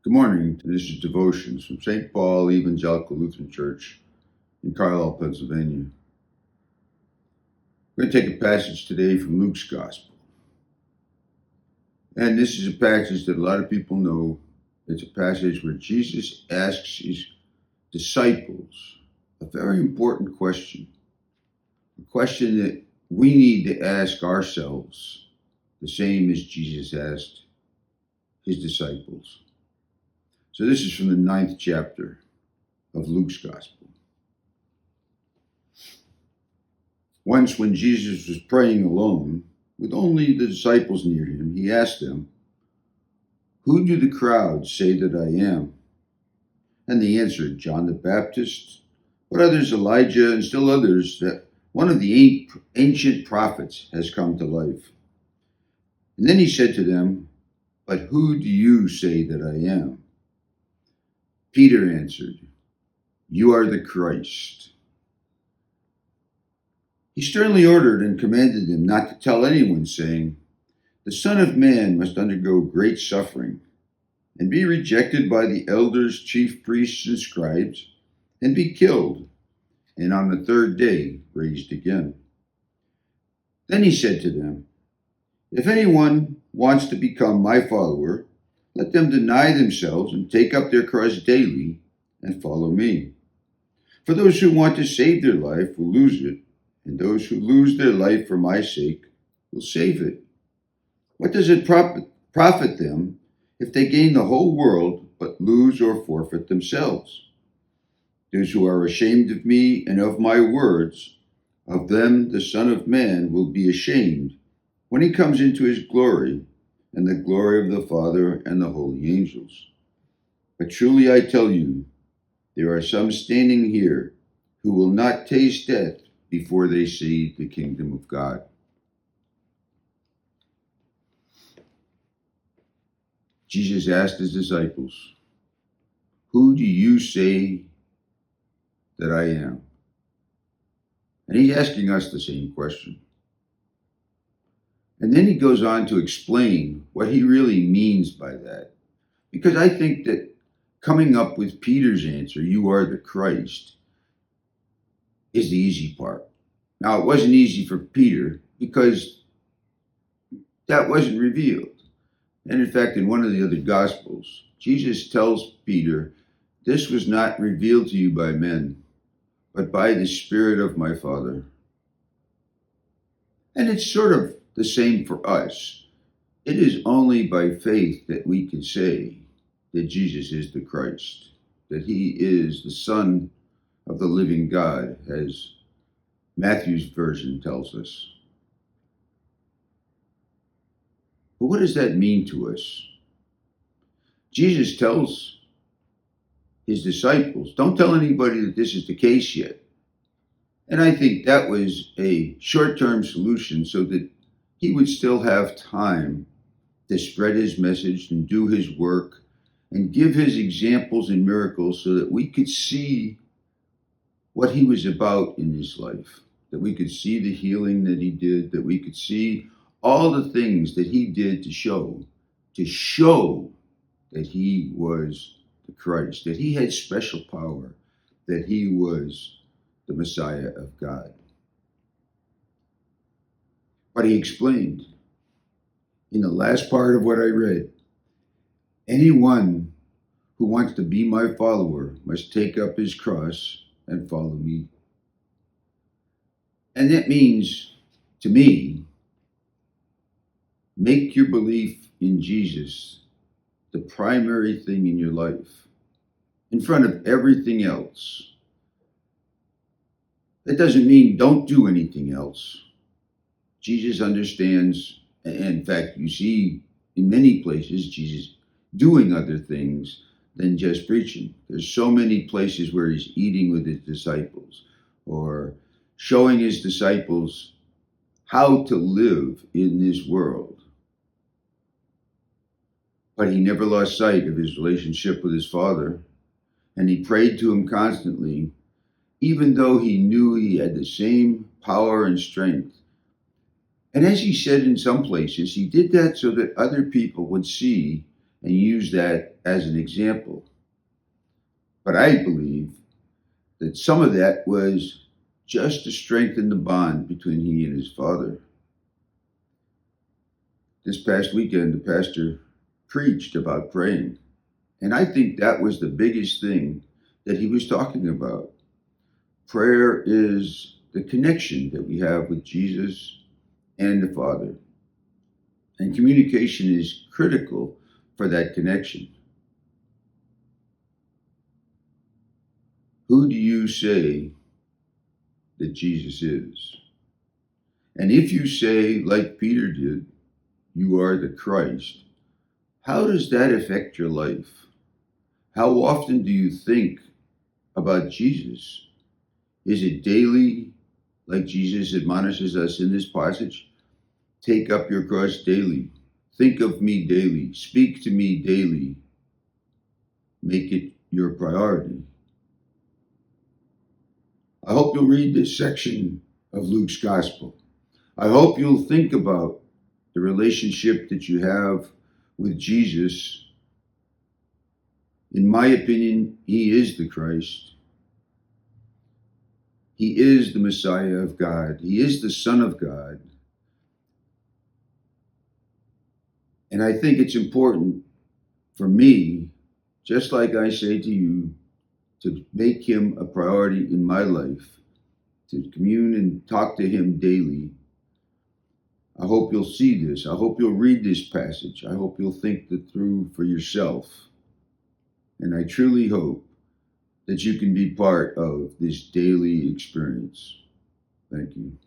Good morning. This is Devotions from St. Paul Evangelical Lutheran Church in Carlisle, Pennsylvania. We're going to take a passage today from Luke's Gospel. And this is a passage that a lot of people know. It's a passage where Jesus asks his disciples a very important question, a question that we need to ask ourselves, the same as Jesus asked his disciples. So this is from the 9th chapter of Luke's Gospel. Once when Jesus was praying alone, with only the disciples near him, he asked them, "Who do the crowds say that I am?" And they answered, "John the Baptist, but others Elijah, and still others that one of the ancient prophets has come to life." And then he said to them, "But who do you say that I am?" Peter answered, "You are the Christ." He sternly ordered and commanded them not to tell anyone, saying, "The Son of Man must undergo great suffering, and be rejected by the elders, chief priests, and scribes, and be killed, and on the third day raised again." Then he said to them, "If anyone wants to become my follower, let them deny themselves and take up their cross daily and follow me. For those who want to save their life will lose it, and those who lose their life for my sake will save it. What does it profit them if they gain the whole world but lose or forfeit themselves? Those who are ashamed of me and of my words, of them the Son of Man will be ashamed when he comes into his glory and the glory of the Father and the holy angels. But truly I tell you, there are some standing here who will not taste death before they see the kingdom of God." Jesus asked his disciples, "Who do you say that I am?" And he's asking us the same question. And then he goes on to explain what he really means by that. Because I think that coming up with Peter's answer, "You are the Christ," is the easy part. Now, it wasn't easy for Peter because that wasn't revealed. And in fact, in one of the other Gospels, Jesus tells Peter, "This was not revealed to you by men, but by the Spirit of my Father." And it's sort of the same for us. It is only by faith that we can say that Jesus is the Christ, that he is the Son of the living God, as Matthew's version tells us. But what does that mean to us? Jesus tells his disciples, "Don't tell anybody that this is the case yet." And I think that was a short-term solution so that he would still have time to spread his message and do his work and give his examples and miracles so that we could see what he was about in his life, that we could see the healing that he did, that we could see all the things that he did to show that he was the Christ, that he had special power, that he was the Messiah of God. But he explained in the last part of what I read, "Anyone who wants to be my follower must take up his cross and follow me." And that means, to me, make your belief in Jesus the primary thing in your life, in front of everything else. That doesn't mean don't do anything else. Jesus understands, and in fact, you see in many places Jesus doing other things than just preaching. There's so many places where he's eating with his disciples or showing his disciples how to live in this world. But he never lost sight of his relationship with his Father, and he prayed to him constantly, even though he knew he had the same power and strength. And as he said in some places, he did that so that other people would see and use that as an example. But I believe that some of that was just to strengthen the bond between he and his father. This past weekend, the pastor preached about praying. And I think that was the biggest thing that he was talking about. Prayer is the connection that we have with Jesus and the Father. And communication is critical for that connection. Who do you say that Jesus is? And if you say, like Peter did, you are the Christ, how does that affect your life? How often do you think about Jesus? Is it daily, like Jesus admonishes us in this passage? Take up your cross daily. Think of me daily. Speak to me daily. Make it your priority. I hope you'll read this section of Luke's Gospel. I hope you'll think about the relationship that you have with Jesus. In my opinion, he is the Christ. He is the Messiah of God. He is the Son of God. And I think it's important for me, just like I say to you, to make him a priority in my life, to commune and talk to him daily. I hope you'll see this. I hope you'll read this passage. I hope you'll think it through for yourself. And I truly hope that you can be part of this daily experience. Thank you.